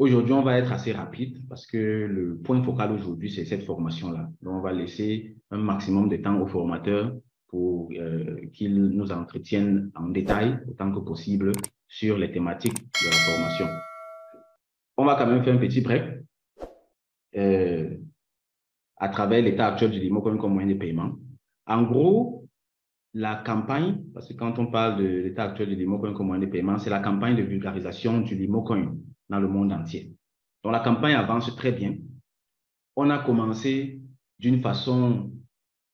Aujourd'hui, on va être assez rapide parce que le point focal aujourd'hui, c'est cette formation-là. Donc, on va laisser un maximum de temps aux formateurs pour qu'ils nous entretiennent en détail autant que possible sur les thématiques de la formation. On va quand même faire un petit break à travers l'état actuel du Limocoin comme moyen de paiement. En gros, la campagne, parce que quand on parle de l'état actuel du Limocoin comme moyen de paiement, c'est la campagne de vulgarisation du Limocoin dans le monde entier. Donc, la campagne avance très bien. On a commencé d'une façon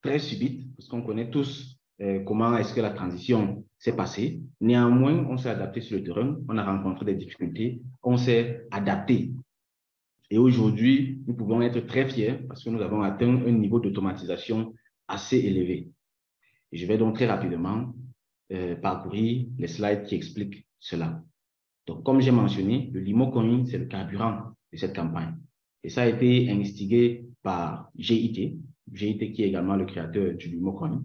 très subite, parce qu'on connaît tous comment est-ce que la transition s'est passée. Néanmoins, on s'est adapté sur le terrain, on a rencontré des difficultés, on s'est adapté. Et aujourd'hui, nous pouvons être très fiers parce que nous avons atteint un niveau d'automatisation assez élevé. Et je vais donc très rapidement parcourir les slides qui expliquent cela. Donc, comme j'ai mentionné, le Limocoin, c'est le carburant de cette campagne. Et ça a été instigé par GIT qui est également le créateur du Limocoin.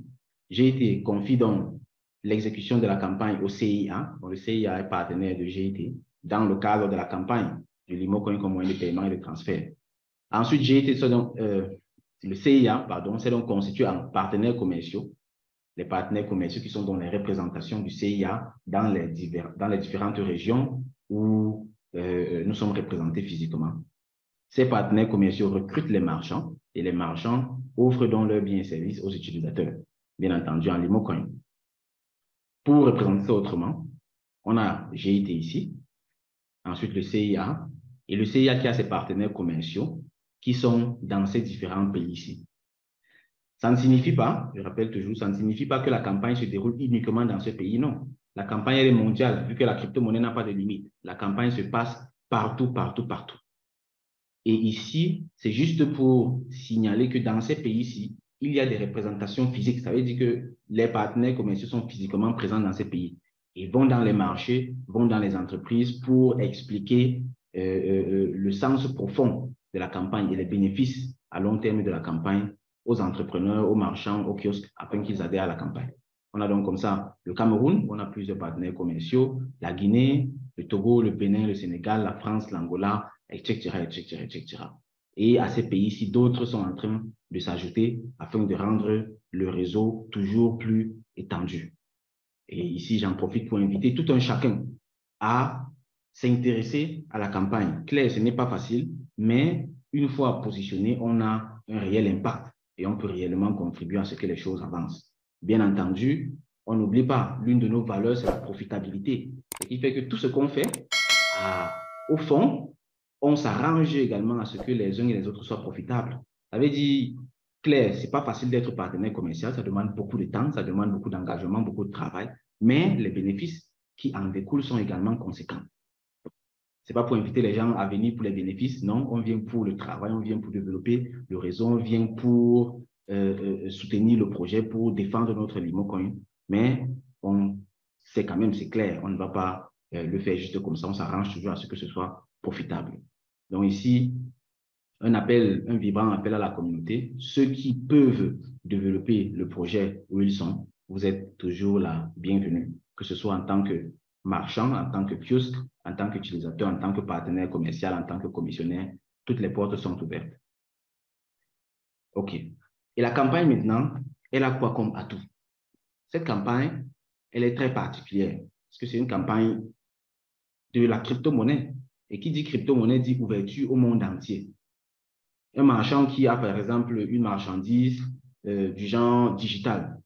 GIT confie donc l'exécution de la campagne au CIA. Donc, le CIA est partenaire de GIT dans le cadre de la campagne du Limocoin comme moyen de paiement et de transfert. Ensuite, le CIA, s'est donc constitué en partenaires commerciaux. Les partenaires commerciaux qui sont dans les représentations du CIA dans les différentes régions où nous sommes représentés physiquement. Ces partenaires commerciaux recrutent les marchands et les marchands offrent donc leurs biens et services aux utilisateurs, bien entendu en Limocoin. Pour représenter ça autrement, on a GIT ici, ensuite le CIA, et le CIA qui a ses partenaires commerciaux qui sont dans ces différents pays ici. Ça ne signifie pas, je rappelle toujours, ça ne signifie pas que la campagne se déroule uniquement dans ce pays, non. La campagne elle est mondiale, vu que la crypto-monnaie n'a pas de limite. La campagne se passe partout, partout, partout. Et ici, c'est juste pour signaler que dans ces pays-ci, il y a des représentations physiques. Ça veut dire que les partenaires commerciaux sont physiquement présents dans ces pays. Ils vont dans les marchés, vont dans les entreprises pour expliquer le sens profond de la campagne et les bénéfices à long terme de la campagne aux entrepreneurs, aux marchands, aux kiosques, afin qu'ils adhèrent à la campagne. On a donc comme ça le Cameroun, où on a plusieurs partenaires commerciaux, la Guinée, le Togo, le Bénin, le Sénégal, la France, l'Angola, etc., etc., etc. Et à ces pays-ci, d'autres sont en train de s'ajouter afin de rendre le réseau toujours plus étendu. Et ici, j'en profite pour inviter tout un chacun à s'intéresser à la campagne. Claire, ce n'est pas facile, mais une fois positionné, on a un réel impact et on peut réellement contribuer à ce que les choses avancent. Bien entendu, on n'oublie pas, l'une de nos valeurs, c'est la profitabilité. Ce qui fait que tout ce qu'on fait, au fond, on s'arrange également à ce que les uns et les autres soient profitables. Ça veut dire, Claire, ce n'est pas facile d'être partenaire commercial, ça demande beaucoup de temps, ça demande beaucoup d'engagement, beaucoup de travail, mais les bénéfices qui en découlent sont également conséquents. Ce n'est pas pour inviter les gens à venir pour les bénéfices, non, on vient pour le travail, on vient pour développer le réseau, on vient pour soutenir le projet, pour défendre notre Limocoin, mais on sait quand même, c'est clair, on ne va pas le faire juste comme ça, on s'arrange toujours à ce que ce soit profitable. Donc ici, un vibrant appel à la communauté. Ceux qui peuvent développer le projet où ils sont, vous êtes toujours la bienvenue, que ce soit en tant que marchand, en tant que kiosque, en tant qu'utilisateur, en tant que partenaire commercial, en tant que commissionnaire, toutes les portes sont ouvertes. OK. Et la campagne maintenant, elle a quoi comme atout? Cette campagne, elle est très particulière parce que c'est une campagne de la crypto-monnaie. Et qui dit crypto-monnaie dit ouverture au monde entier. Un marchand qui a, par exemple, une marchandise du genre digital,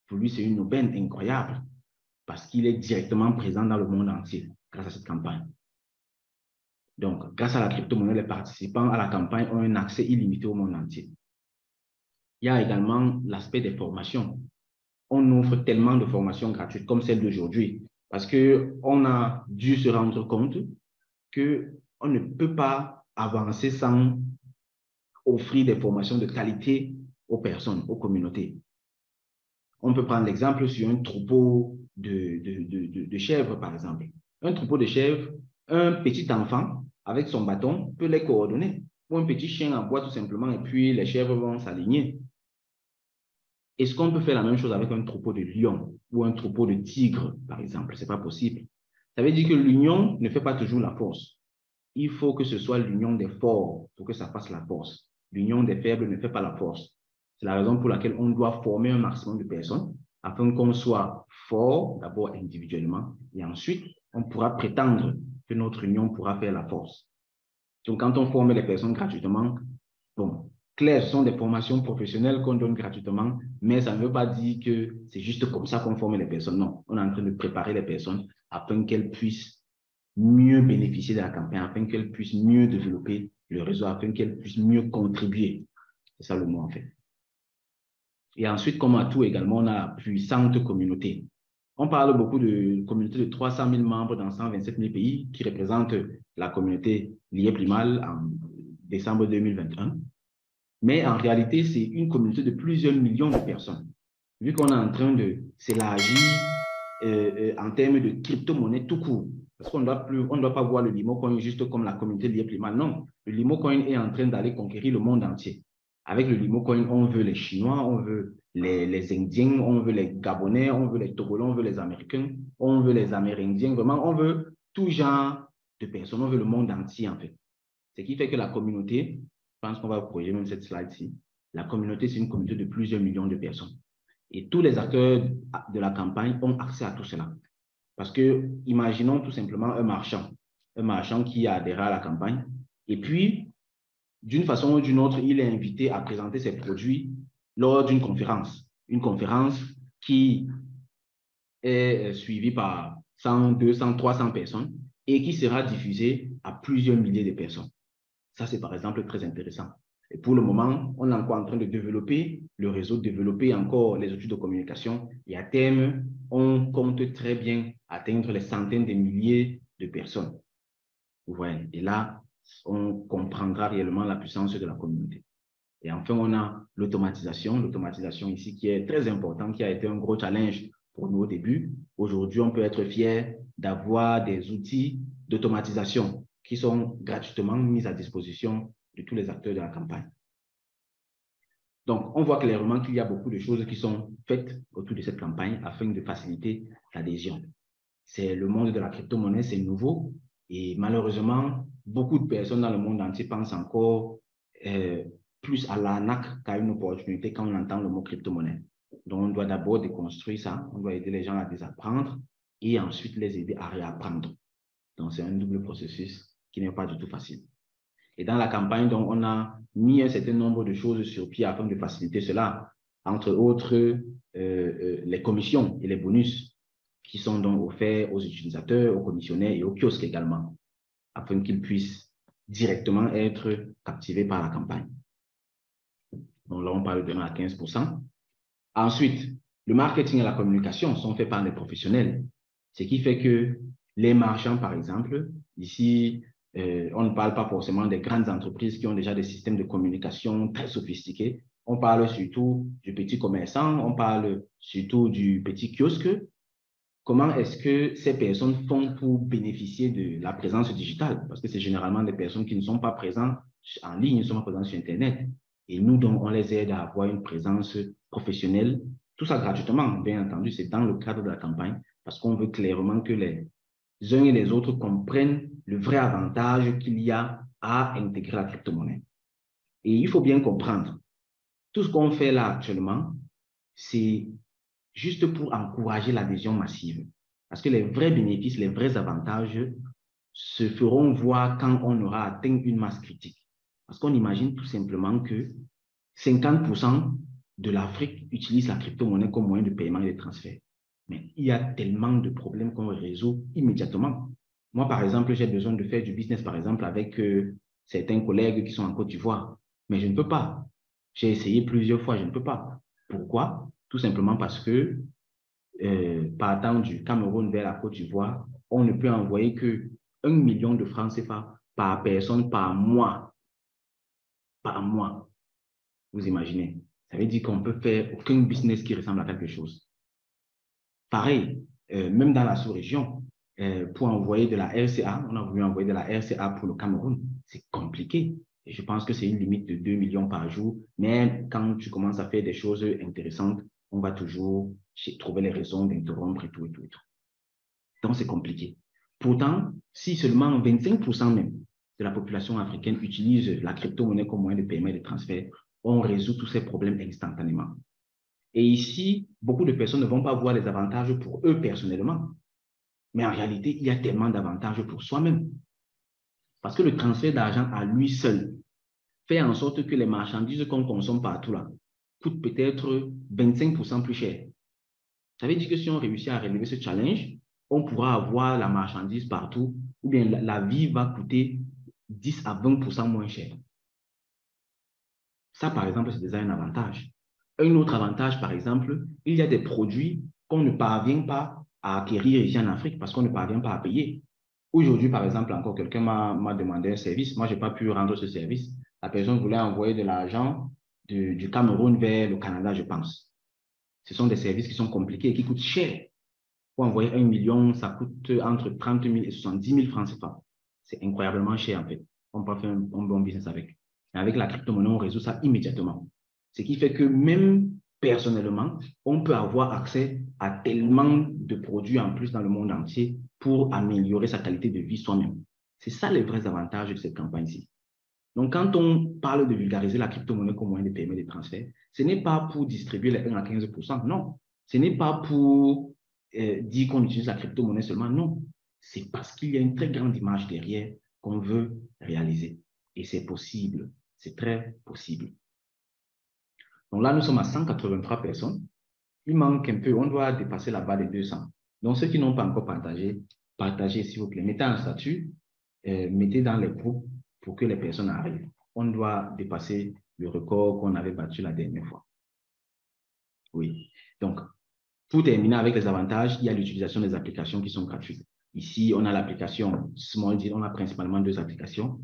pour lui, c'est une aubaine incroyable parce qu'il est directement présent dans le monde entier grâce à cette campagne. Donc, grâce à la crypto-monnaie, les participants à la campagne ont un accès illimité au monde entier. Il y a également l'aspect des formations. On offre tellement de formations gratuites comme celle d'aujourd'hui parce qu'on a dû se rendre compte qu'on ne peut pas avancer sans offrir des formations de qualité aux personnes, aux communautés. On peut prendre l'exemple sur un troupeau de chèvres, par exemple. Un troupeau de chèvres, un petit enfant avec son bâton peut les coordonner. Ou un petit chien aboie tout simplement et puis les chèvres vont s'aligner. Est-ce qu'on peut faire la même chose avec un troupeau de lions ou un troupeau de tigres, par exemple? Ce n'est pas possible. Ça veut dire que l'union ne fait pas toujours la force. il faut que ce soit l'union des forts pour que ça fasse la force. L'union des faibles ne fait pas la force. C'est la raison pour laquelle on doit former un maximum de personnes afin qu'on soit fort, d'abord individuellement, et ensuite, on pourra prétendre que notre union pourra faire la force. Donc, quand on forme les personnes gratuitement, bon, clair, ce sont des formations professionnelles qu'on donne gratuitement, mais ça ne veut pas dire que c'est juste comme ça qu'on forme les personnes. Non, on est en train de préparer les personnes afin qu'elles puissent mieux bénéficier de la campagne, afin qu'elles puissent mieux développer le réseau, afin qu'elles puissent mieux contribuer. C'est ça le mot en fait. Et ensuite, comme à tout également, on a la puissante communauté. On parle beaucoup de communauté de 300 000 membres dans 127 000 pays qui représentent la communauté Lié-Plimal en décembre 2021. Mais en réalité, c'est une communauté de plusieurs millions de personnes. Vu qu'on est en train de s'élargir en termes de crypto-monnaie tout court, parce qu'on ne doit pas voir le Limocoin juste comme la communauté Lié-Plimal. Non, le Limocoin est en train d'aller conquérir le monde entier. Avec le Limocoin, on veut les Chinois, on veut les Indiens, on veut les Gabonais, on veut les Togolais, on veut les Américains, on veut les Amérindiens. Vraiment, on veut tout genre de personnes, on veut le monde entier en fait. Ce qui fait que la communauté, je pense qu'on va projeter même cette slide-ci, la communauté, c'est une communauté de plusieurs millions de personnes. Et tous les acteurs de la campagne ont accès à tout cela. Parce que, imaginons tout simplement un marchand qui a adhéré à la campagne, et puis, d'une façon ou d'une autre, il est invité à présenter ses produits lors d'une conférence. Une conférence qui est suivie par 100, 200, 300 personnes et qui sera diffusée à plusieurs milliers de personnes. Ça, c'est par exemple très intéressant. Et pour le moment, on est encore en train de développer le réseau, développer encore les outils de communication. Et à terme, on compte très bien atteindre les centaines de milliers de personnes. Vous voyez. Et là, on comprendra réellement la puissance de la communauté. Et enfin, on a l'automatisation. L'automatisation ici qui est très importante, qui a été un gros challenge pour nous au début. Aujourd'hui, on peut être fier d'avoir des outils d'automatisation qui sont gratuitement mis à disposition de tous les acteurs de la campagne. Donc, on voit clairement qu'il y a beaucoup de choses qui sont faites autour de cette campagne afin de faciliter l'adhésion. C'est le monde de la crypto-monnaie, c'est nouveau et malheureusement, beaucoup de personnes dans le monde entier pensent encore plus à l'arnaque qu'à une opportunité quand on entend le mot crypto-monnaie. Donc, on doit d'abord déconstruire ça, on doit aider les gens à désapprendre et ensuite les aider à réapprendre. Donc, c'est un double processus qui n'est pas du tout facile. Et dans la campagne, donc, on a mis un certain nombre de choses sur pied afin de faciliter cela, entre autres les commissions et les bonus qui sont donc offerts aux utilisateurs, aux commissionnaires et aux kiosques également, afin qu'ils puissent directement être captivés par la campagne. Donc là, on parle de 1 à 15%. Ensuite, le marketing et la communication sont faits par les professionnels, ce qui fait que les marchands, par exemple, ici, on ne parle pas forcément des grandes entreprises qui ont déjà des systèmes de communication très sophistiqués. On parle surtout du petit commerçant, on parle surtout du petit kiosque. Comment est-ce que ces personnes font pour bénéficier de la présence digitale? Parce que c'est généralement des personnes qui ne sont pas présentes en ligne, ne sont pas présentes sur Internet. Et nous, donc, on les aide à avoir une présence professionnelle, tout ça gratuitement, bien entendu, c'est dans le cadre de la campagne, parce qu'on veut clairement que les uns et les autres comprennent le vrai avantage qu'il y a à intégrer la crypto-monnaie. Et il faut bien comprendre, tout ce qu'on fait là actuellement, c'est juste pour encourager l'adhésion massive. Parce que les vrais bénéfices, les vrais avantages se feront voir quand on aura atteint une masse critique. Parce qu'on imagine tout simplement que 50% de l'Afrique utilise la crypto-monnaie comme moyen de paiement et de transfert. Mais il y a tellement de problèmes qu'on résout immédiatement. Moi, par exemple, j'ai besoin de faire du business, par exemple, avec certains collègues qui sont en Côte d'Ivoire. Mais je ne peux pas. J'ai essayé plusieurs fois, je ne peux pas. Pourquoi? Tout simplement parce que partant du Cameroun vers la Côte d'Ivoire, on ne peut envoyer que 1 million de francs CFA par personne par mois. Par mois. Vous imaginez? Ça veut dire qu'on ne peut faire aucun business qui ressemble à quelque chose. Pareil, même dans la sous-région, pour envoyer de la RCA, on a voulu envoyer de la RCA pour le Cameroun. C'est compliqué. Et je pense que c'est une limite de 2 millions par jour. Mais quand tu commences à faire des choses intéressantes, on va toujours trouver les raisons d'interrompre et tout, et tout, et tout. Donc, c'est compliqué. Pourtant, si seulement 25% même de la population africaine utilise la crypto-monnaie comme moyen de paiement et de transfert, on résout tous ces problèmes instantanément. Et ici, beaucoup de personnes ne vont pas voir les avantages pour eux personnellement. Mais en réalité, il y a tellement d'avantages pour soi-même. Parce que le transfert d'argent à lui seul fait en sorte que les marchandises qu'on consomme partout là coûtent peut-être 25% plus cher. Ça veut dire que si on réussit à relever ce challenge, on pourra avoir la marchandise partout, ou bien la vie va coûter 10 à 20% moins cher. Ça, par exemple, c'est déjà un avantage. Un autre avantage, par exemple, il y a des produits qu'on ne parvient pas à acquérir ici en Afrique parce qu'on ne parvient pas à payer. Aujourd'hui, par exemple, encore quelqu'un m'a demandé un service. Moi, je n'ai pas pu rendre ce service. La personne voulait envoyer de l'argent du Cameroun vers le Canada, je pense. Ce sont des services qui sont compliqués et qui coûtent cher. Pour envoyer 1 million, ça coûte entre 30 000 et 70 000 francs CFA. C'est incroyablement cher, en fait. On peut faire un bon business avec. Et avec la crypto-monnaie, on résout ça immédiatement. Ce qui fait que même personnellement, on peut avoir accès à tellement de produits en plus dans le monde entier pour améliorer sa qualité de vie soi-même. C'est ça les vrais avantages de cette campagne-ci. Donc, quand on parle de vulgariser la crypto-monnaie comme moyen de paiement et de transfert, ce n'est pas pour distribuer les 1 à 15%, non. Ce n'est pas pour dire qu'on utilise la crypto-monnaie seulement, non. C'est parce qu'il y a une très grande image derrière qu'on veut réaliser. Et c'est possible, c'est très possible. Donc là, nous sommes à 183 personnes. Il manque un peu, on doit dépasser la barre des 200. Donc, ceux qui n'ont pas encore partagé, partagez s'il vous plaît. Mettez un statut, mettez dans les groupes pour que les personnes arrivent. On doit dépasser le record qu'on avait battu la dernière fois. Oui. Donc, pour terminer avec les avantages, il y a l'utilisation des applications qui sont gratuites. Ici, on a l'application Small Deal. On a principalement 2 applications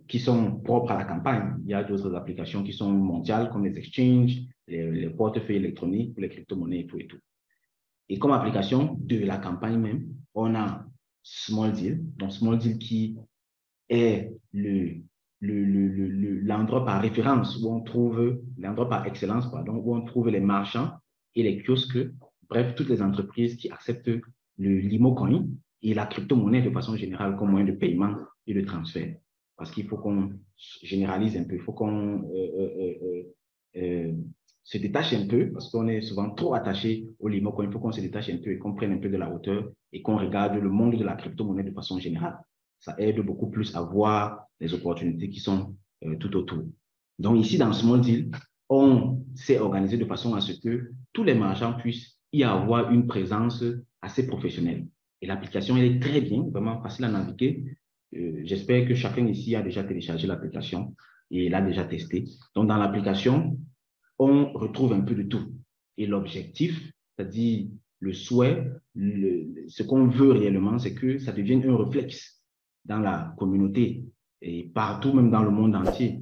qui sont propres à la campagne. Il y a d'autres applications qui sont mondiales, comme les exchanges, les portefeuilles électroniques pour les crypto-monnaies et tout et tout. Et comme application de la campagne même, on a Small Deal. Donc, Small Deal qui est l'endroit par référence où on trouve, l'endroit par excellence, pardon, où on trouve les marchands et les kiosques, bref, toutes les entreprises qui acceptent le Limocoin et la crypto-monnaie de façon générale comme moyen de paiement et de transfert. Parce qu'il faut qu'on généralise un peu, il faut qu'on se détache un peu, parce qu'on est souvent trop attaché au Limocoin, il faut qu'on se détache un peu et qu'on prenne un peu de la hauteur et qu'on regarde le monde de la crypto-monnaie de façon générale. Ça aide beaucoup plus à voir les opportunités qui sont tout autour. Donc ici, dans Small Deal, on s'est organisé de façon à ce que tous les marchands puissent y avoir une présence assez professionnelle. Et l'application, elle est très bien, vraiment facile à naviguer. J'espère que chacun ici a déjà téléchargé l'application et l'a déjà testé. Donc, dans l'application, on retrouve un peu de tout. Et l'objectif, c'est-à-dire le souhait, ce qu'on veut réellement, c'est que ça devienne un réflexe dans la communauté et partout, même dans le monde entier,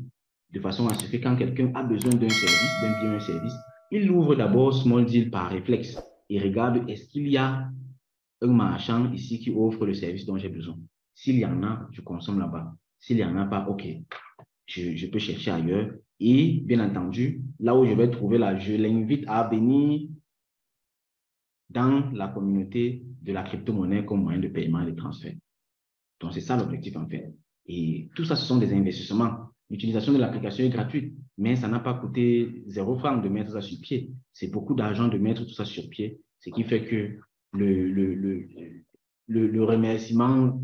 de façon à ce que quand quelqu'un a besoin d'un service, d'un bien, un service, il ouvre d'abord Small Deal par réflexe et regarde est-ce qu'il y a un marchand ici qui offre le service dont j'ai besoin. S'il y en a, je consomme là-bas. S'il n'y en a pas, OK, je peux chercher ailleurs. Et bien entendu, là où je vais trouver là, je l'invite à venir dans la communauté de la crypto-monnaie comme moyen de paiement et de transfert. Donc, c'est ça l'objectif en fait. Et tout ça, ce sont des investissements. L'utilisation de l'application est gratuite, mais ça n'a pas coûté 0 franc de mettre ça sur pied. C'est beaucoup d'argent de mettre tout ça sur pied, ce qui fait que le remerciement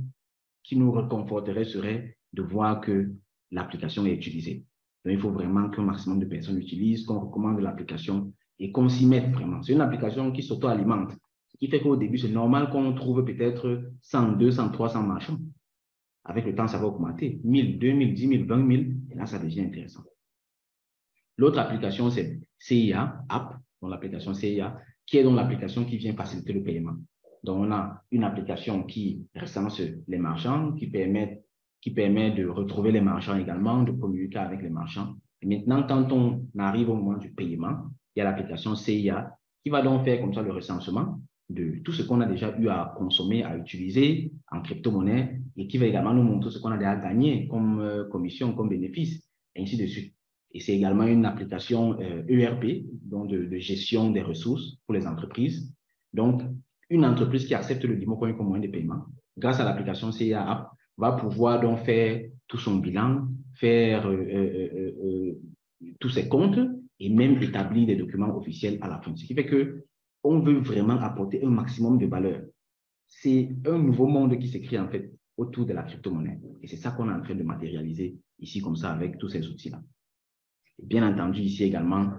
qui nous réconforterait serait de voir que l'application est utilisée. Donc, il faut vraiment qu'un maximum de personnes l'utilisent, qu'on recommande l'application et qu'on s'y mette vraiment. C'est une application qui s'auto-alimente, ce qui fait qu'au début, c'est normal qu'on trouve peut-être 100, 200, 300 marchands. Avec le temps, ça va augmenter. 1000, 2000, 10 000, 20 000, et là, ça devient intéressant. L'autre application, c'est CIA App, donc l'application CIA, qui est donc l'application qui vient faciliter le paiement. Donc, on a une application qui recense les marchands, qui permet de retrouver les marchands également, de communiquer avec les marchands. Et maintenant, quand on arrive au moment du paiement, il y a l'application CIA qui va donc faire comme ça le recensement de tout ce qu'on a déjà eu à consommer, à utiliser en crypto-monnaie et qui va également nous montrer ce qu'on a déjà gagné comme commission, comme bénéfice, et ainsi de suite. Et c'est également une application ERP, donc de gestion des ressources pour les entreprises. Donc, une entreprise qui accepte le Limocoin comme moyen de paiement, grâce à l'application CIA App, va pouvoir donc faire tout son bilan, faire tous ses comptes et même établir des documents officiels à la fin. Ce qui fait que on veut vraiment apporter un maximum de valeur. C'est un nouveau monde qui s'écrit en fait autour de la crypto-monnaie. Et c'est ça qu'on est en train de matérialiser ici comme ça avec tous ces outils-là. Bien entendu, ici également,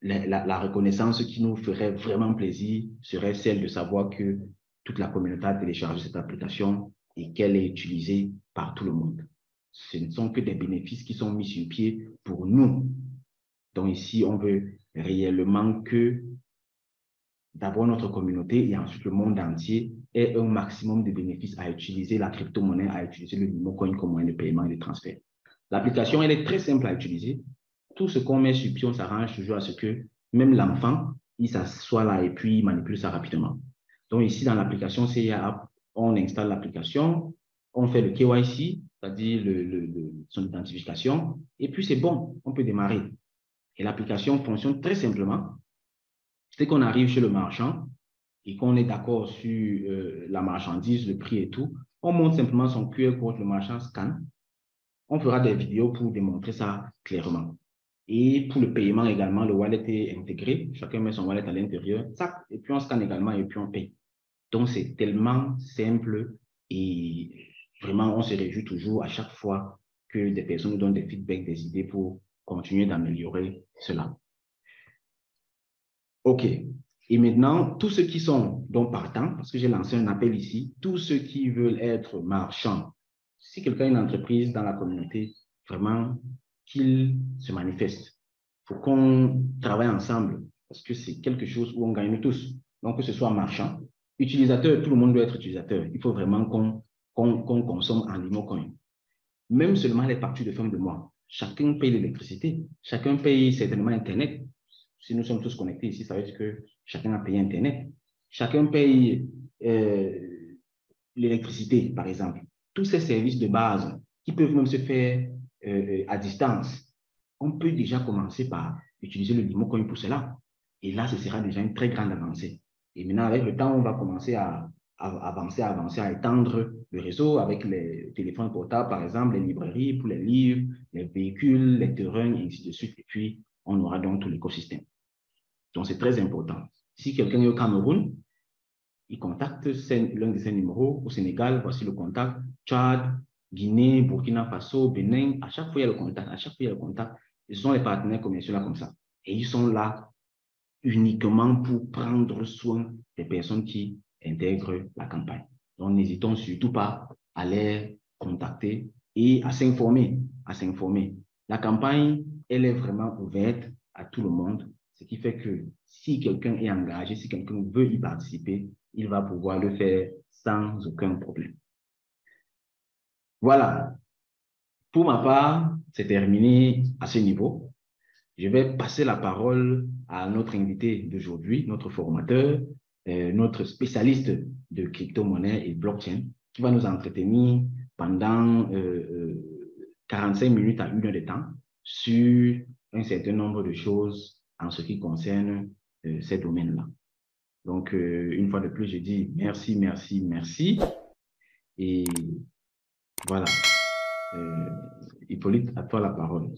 la reconnaissance qui nous ferait vraiment plaisir serait celle de savoir que toute la communauté a téléchargé cette application et qu'elle est utilisée par tout le monde. Ce ne sont que des bénéfices qui sont mis sur pied pour nous. Donc ici, on veut réellement que d'abord notre communauté et ensuite le monde entier ait un maximum de bénéfices à utiliser la crypto-monnaie, à utiliser le Limocoin comme moyen de paiement et de transfert. L'application, elle est très simple à utiliser. Tout ce qu'on met sur pied, on s'arrange toujours à ce que même l'enfant, il s'assoit là et puis il manipule ça rapidement. Donc ici, dans l'application CIA App, on installe l'application, on fait le KYC, c'est-à-dire son identification, et puis c'est bon, on peut démarrer. Et l'application fonctionne très simplement. C'est qu'on arrive chez le marchand et qu'on est d'accord sur la marchandise, le prix et tout, on monte simplement son QR code, le marchand scanne. On fera des vidéos pour démontrer ça clairement. Et pour le paiement également, le wallet est intégré. Chacun met son wallet à l'intérieur. Et puis on scanne également et puis on paye. Donc, c'est tellement simple et vraiment, on se réjouit toujours à chaque fois que des personnes nous donnent des feedbacks, des idées pour continuer d'améliorer cela. OK. Et maintenant, tous ceux qui sont donc partants, parce que j'ai lancé un appel ici, tous ceux qui veulent être marchands, si quelqu'un a une entreprise dans la communauté, vraiment, qu'il se manifeste. Il faut qu'on travaille ensemble parce que c'est quelque chose où on gagne tous. Donc, que ce soit marchand, utilisateur, tout le monde doit être utilisateur. Il faut vraiment qu'on consomme en Limocoin. Même seulement les factures de fin de mois. Chacun paye l'électricité. Chacun paye certainement Internet. Si nous sommes tous connectés ici, ça veut dire que chacun a payé Internet. Chacun paye l'électricité, par exemple. Tous ces services de base qui peuvent même se faire à distance. On peut déjà commencer par utiliser le Limocoin pour cela. Et là, ce sera déjà une très grande avancée. Et maintenant, avec le temps, on va commencer à avancer, à étendre le réseau avec les téléphones portables, par exemple, les librairies pour les livres, les véhicules, les terrains, et ainsi de suite. Et puis, on aura donc tout l'écosystème. Donc, c'est très important. Si quelqu'un est au Cameroun, il contacte l'un de ses numéros. Au Sénégal, voici le contact. Tchad, Guinée, Burkina Faso, Bénin, à chaque fois, il y a le contact. À chaque fois, il y a le contact. Ils sont les partenaires commerciaux là comme ça. Et ils sont là uniquement pour prendre soin des personnes qui intègrent la campagne. Donc, n'hésitons surtout pas à les contacter et à s'informer. La campagne, elle est vraiment ouverte à tout le monde, ce qui fait que si quelqu'un est engagé, si quelqu'un veut y participer, il va pouvoir le faire sans aucun problème. Voilà. Pour ma part, c'est terminé à ce niveau. Je vais passer la parole à notre invité d'aujourd'hui, notre formateur, notre spécialiste de crypto-monnaie et blockchain, qui va nous entretenir pendant 45 minutes à 1 heure de temps sur un certain nombre de choses en ce qui concerne ces domaines-là. Donc, une fois de plus, je dis merci, merci, merci. Et voilà. Hippolyte, à toi la parole.